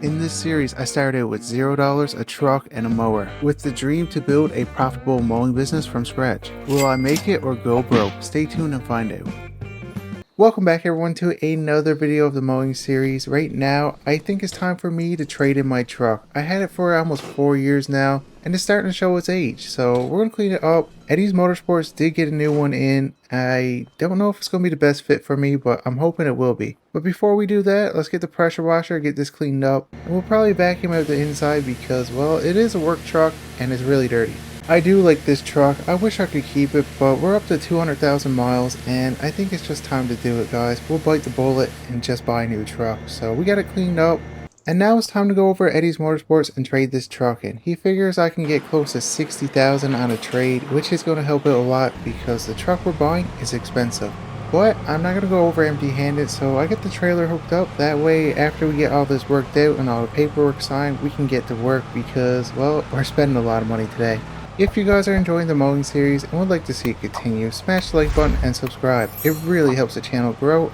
In this series, I started with $0, a truck, and a mower, with the dream to build a profitable mowing business from scratch. Will I make it or go broke? Stay tuned and find out. Welcome back everyone to another video of the mowing series. Right now, I think it's time for me to trade in my truck. I had it for almost 4 years now, and it's starting to show its age, so we're going to clean it up. Eddie's Motorsports did get a new one in. I don't know if it's going to be the best fit for me, but I'm hoping it will be. But before we do that, let's get the pressure washer, get this cleaned up, and we'll probably vacuum out the inside because, well, it is a work truck and it's really dirty. I do like this truck. I wish I could keep it, but we're up to 200,000 miles and I think it's just time to do it, guys. We'll bite the bullet and just buy a new truck. So we got it cleaned up. And now it's time to go over Eddie's Motorsports and trade this truck in. He figures I can get close to 60,000 on a trade, which is going to help out a lot because the truck we're buying is expensive. But I'm not going to go over empty-handed, so I get the trailer hooked up. That way, after we get all this worked out and all the paperwork signed, we can get to work because, well, we're spending a lot of money today. If you guys are enjoying the mowing series and would like to see it continue, smash the like button and subscribe. It really helps the channel grow.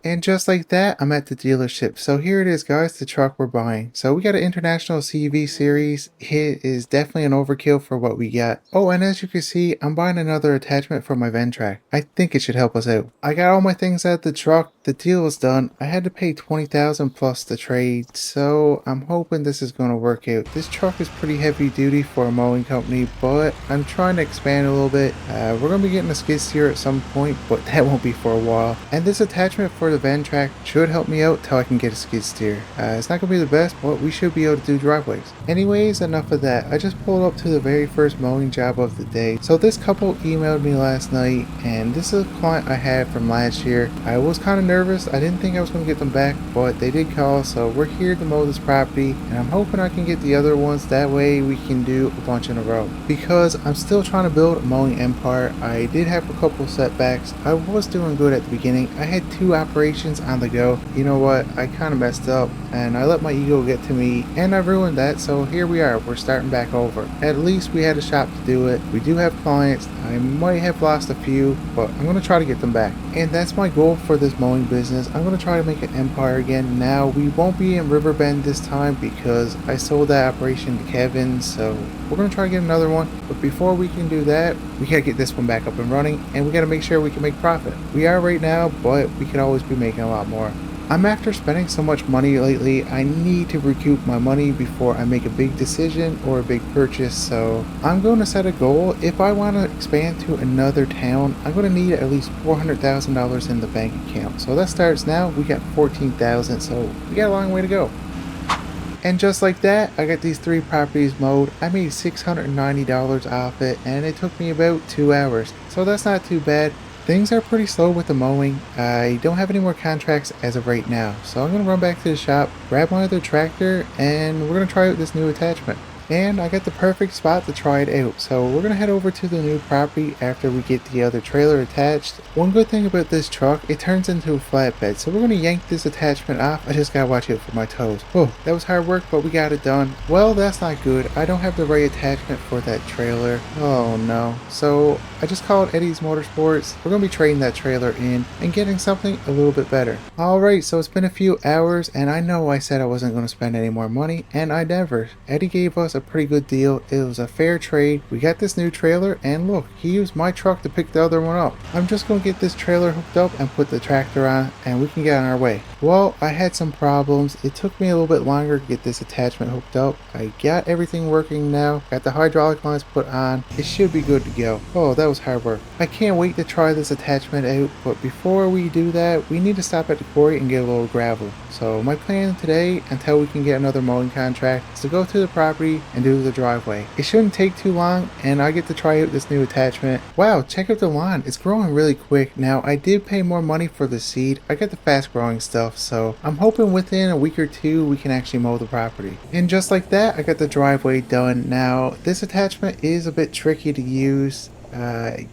And just like that, I'm at the dealership. So here it is, guys, the truck we're buying. So we got an International CV series. It is definitely an overkill for what we got. Oh, and as you can see, I'm buying another attachment for my Ventrac. I think it should help us out. I got all my things out of the truck. The deal was done. I had to pay $20,000 plus the trade. So I'm hoping this is going to work out. This truck is pretty heavy duty for a mowing company, but I'm trying to expand a little bit. We're going to be getting a skid steer at some point, but that won't be for a while. And this attachment for the Ventrac should help me out till I can get a skid steer. It's not going to be the best, but we should be able to do driveways. Anyways, enough of that. I just pulled up to the very first mowing job of the day. So this couple emailed me last night, and this is a client I had from last year. I was kind of nervous. I didn't think I was going to get them back, but they did call, so we're here to mow this property, and I'm hoping I can get the other ones. That way we can do a bunch in a row. Because I'm still trying to build a mowing empire. I did have a couple setbacks. I was doing good at the beginning. I had 2 operations on the go. You know what, I kind of messed up and I let my ego get to me and I ruined that, so here we are, we're starting back over. At least we had a shop to do it. We do have clients. I might have lost a few, but I'm going to try to get them back, and that's my goal for this mowing business. I'm going to try to make an empire again. Now we won't be in Riverbend this time because I sold that operation to Kevin, so we're going to try to get another one. But before we can do that, we got to get this one back up and running, and we got to make sure we can make profit. We are right now, but we could always be making a lot more. I'm after spending so much money lately. I need to recoup my money before I make a big decision or a big purchase, so I'm going to set a goal. If I want to expand to another town, I'm going to need at least $400,000 in the bank account. So that starts now. We got $14,000, so we got a long way to go. And just like that, I got these 3 properties mowed. I made $690 off it, and it took me about 2 hours. So that's not too bad. Things are pretty slow with the mowing. I don't have any more contracts as of right now. So I'm going to run back to the shop, grab my other tractor, and we're going to try out this new attachment. And I got the perfect spot to try it out. So we're going to head over to the new property after we get the other trailer attached. One good thing about this truck, it turns into a flatbed. So we're going to yank this attachment off. I just got to watch out for my toes. Oh, that was hard work, but we got it done. Well, that's not good. I don't have the right attachment for that trailer. Oh no. So I just called Eddie's Motorsports. We're going to be trading that trailer in and getting something a little bit better. Alright, so it's been a few hours, and I know I said I wasn't going to spend any more money, and I never. Eddie gave us a pretty good deal. It was a fair trade. We got this new trailer, and look, he used my truck to pick the other one up. I'm just going to get this trailer hooked up and put the tractor on, and we can get on our way. Well, I had some problems. It took me a little bit longer to get this attachment hooked up. I got everything working now. Got the hydraulic lines put on. It should be good to go. Oh, that was hard work. I can't wait to try this attachment out, but before we do that, we need to stop at the quarry and get a little gravel. So my plan today, until we can get another mowing contract, is to go to the property and do the driveway. It shouldn't take too long, and I get to try out this new attachment. Wow, check out the lawn. It's growing really quick. Now, I did pay more money for the seed. I got the fast growing stuff, so I'm hoping within a week or 2 we can actually mow the property. And just like that, I got the driveway done. Now, this attachment is a bit tricky to use.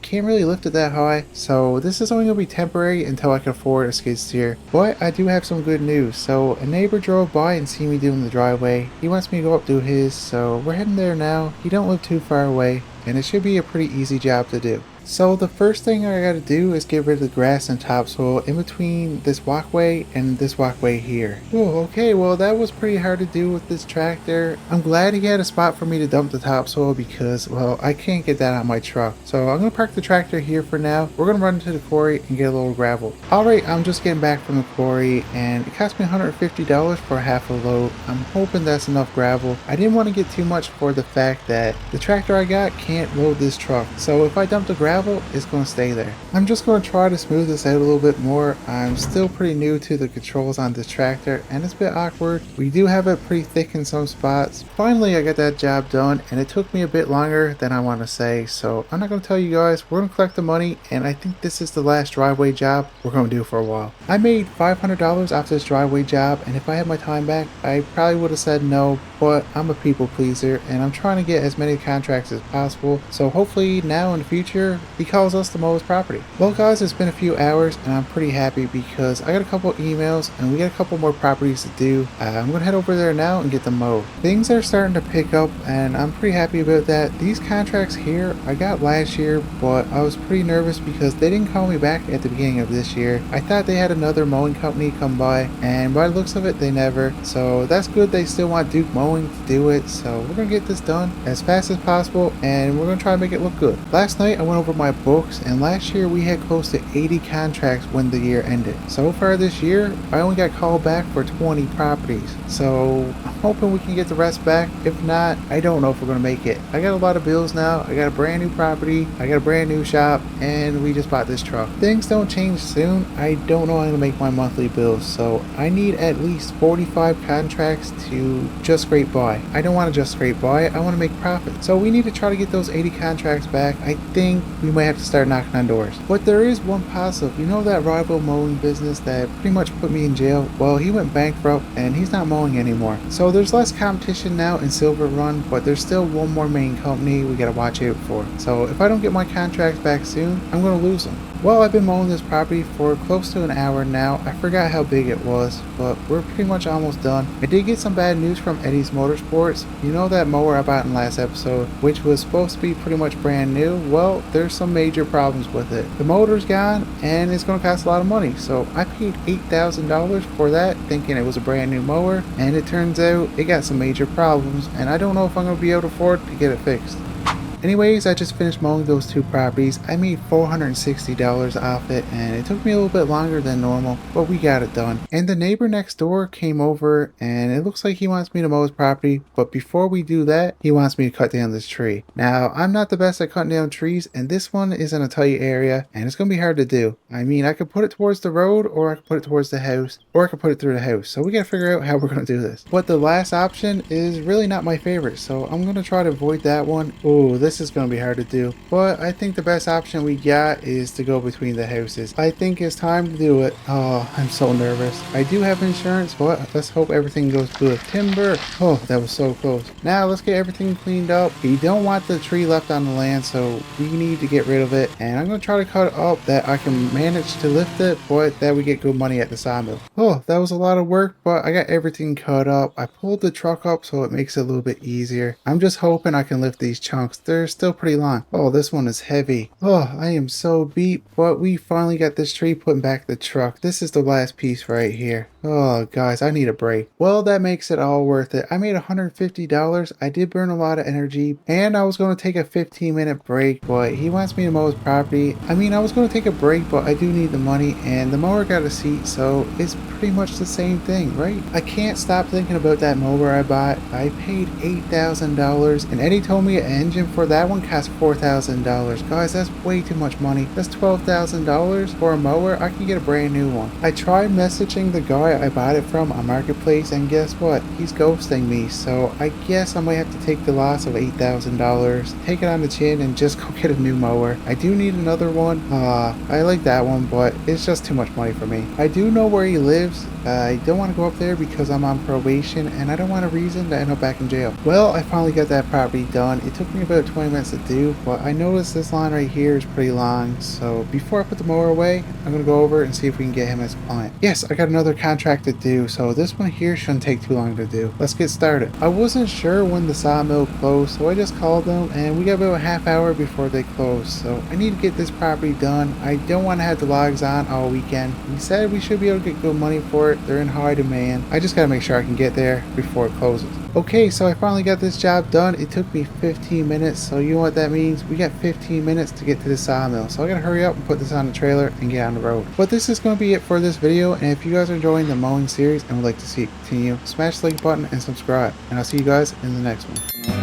Can't really lift it that high, so this is only going to be temporary until I can afford a skid steer. But I do have some good news. So a neighbor drove by and see me doing the driveway. He wants me to go up do his, so we're heading there now. He don't live too far away, and it should be a pretty easy job to do. So the first thing I gotta do is get rid of the grass and topsoil in between this walkway and this walkway here. Oh, okay, well that was pretty hard to do with this tractor. I'm glad he had a spot for me to dump the topsoil because, well, I can't get that on my truck. So I'm gonna park the tractor here for now. We're gonna run to the quarry and get a little gravel. Alright, I'm just getting back from the quarry and it cost me $150 for half a load. I'm hoping that's enough gravel. I didn't want to get too much for the fact that the tractor I got can't load this truck. So if I dump the gravel, it's going to stay there. I'm just going to try to smooth this out a little bit more. I'm still pretty new to the controls on this tractor and it's a bit awkward. We do have it pretty thick in some spots. Finally, I got that job done and it took me a bit longer than I want to say. So I'm not going to tell you guys. We're going to collect the money and I think this is the last driveway job we're going to do for a while. I made $500 off this driveway job and if I had my time back, I probably would have said no, but I'm a people pleaser and I'm trying to get as many contracts as possible. So hopefully now in the future, he calls us to mow his property. Well guys, it's been a few hours and I'm pretty happy because I got a couple emails and we got a couple more properties to do. I'm gonna head over there now and get them mowed. Things are starting to pick up and I'm pretty happy about that. These contracts here I got last year, but I was pretty nervous because they didn't call me back at the beginning of this year. I thought they had another mowing company come by and by the looks of it they never. So that's good, they still want Duke Mowing to do it. So we're gonna get this done as fast as possible and we're gonna try to make it look good. Last night I went over my books and last year we had close to 80 contracts when the year ended. So far this year I only got called back for 20 properties. So I'm hoping we can get the rest back. If not, I don't know if we're gonna make it. I got a lot of bills now. I got a brand new property, I got a brand new shop, and we just bought this truck. Things don't change soon. I don't know how to make my monthly bills, so I need at least 45 contracts to just scrape by. I don't want to just scrape by, I want to make profit. So we need to try to get those 80 contracts back. I think we might have to start knocking on doors. But there is one positive. You know that rival mowing business that pretty much put me in jail? Well, he went bankrupt and he's not mowing anymore. So there's less competition now in Silver Run, but there's still one more main company we gotta watch out for. So if I don't get my contracts back soon, I'm gonna lose them. Well, I've been mowing this property for close to an hour now. I forgot how big it was, but we're pretty much almost done. I did get some bad news from Eddie's Motorsports. You know that mower I bought in last episode, which was supposed to be pretty much brand new? Well, there's some major problems with it. The motor's gone and it's going to cost a lot of money. So I paid $8,000 for that thinking it was a brand new mower, and it turns out it got some major problems and I don't know if I'm going to be able to afford to get it fixed. Anyways, I just finished mowing those two properties. I made $460 off it and it took me a little bit longer than normal, but we got it done. And the neighbor next door came over and it looks like he wants me to mow his property, but before we do that, he wants me to cut down this tree. Now, I'm not the best at cutting down trees and this one is in a tight area and it's going to be hard to do. I mean, I could put it towards the road or I could put it towards the house or I could put it through the house. So we got to figure out how we're going to do this. But the last option is really not my favorite, so I'm going to try to avoid that one. Oh, this is going to be hard to do, but I think the best option we got is to go between the houses. I think it's time to do it. Oh, I'm so nervous. I do have insurance, but let's hope everything goes good. Timber. Oh, that was so close. Now let's get everything cleaned up. We don't want the tree left on the land, so we need to get rid of it, and I'm going to try to cut it up that I can manage to lift it, but that we get good money at the sawmill. Oh, that was a lot of work, but I got everything cut up. I pulled the truck up so it makes it a little bit easier. I'm just hoping I can lift these chunks. They're still pretty long. Oh, this one is heavy. Oh, I am so beat, but we finally got this tree put back the truck. This is the last piece right here. Oh, guys, I need a break. Well, that makes it all worth it. I made $150. I did burn a lot of energy, and I was going to take a 15-minute break, but he wants me to mow his property. I mean, I was going to take a break, but I do need the money, and the mower got a seat, so it's pretty much the same thing, right? I can't stop thinking about that mower I bought. I paid $8,000, and Eddie told me an engine for that one cost $4,000. Guys, that's way too much money. That's $12,000 for a mower. I can get a brand new one. I tried messaging the guy I bought it from on Marketplace, and guess what? He's ghosting me, so I guess I might have to take the loss of $8,000, take it on the chin, and just go get a new mower. I do need another one. I like that one, but it's just too much money for me. I do know where he lives. I don't want to go up there because I'm on probation, and I don't want a reason to end up back in jail. Well, I finally got that property done. It took me about 20 minutes to do, but I noticed this line right here is pretty long, so before I put the mower away, I'm going to go over and see if we can get him as a client. Yes, I got another contract contract to do, so this one here shouldn't take too long to do. Let's get started. I wasn't sure when the sawmill closed, so I just called them and we got about a half hour before they closed. So I need to get this property done. I don't want to have the logs on all weekend. He said we should be able to get good money for it. They're in high demand. I just gotta make sure I can get there before it closes. Okay, so I finally got this job done. It took me 15 minutes, so you know what that means? We got 15 minutes to get to the sawmill. So I gotta hurry up and put this on the trailer and get on the road. But this is gonna be it for this video, and if you guys are enjoying the mowing series and would like to see it continue, smash the like button and subscribe. And I'll see you guys in the next one.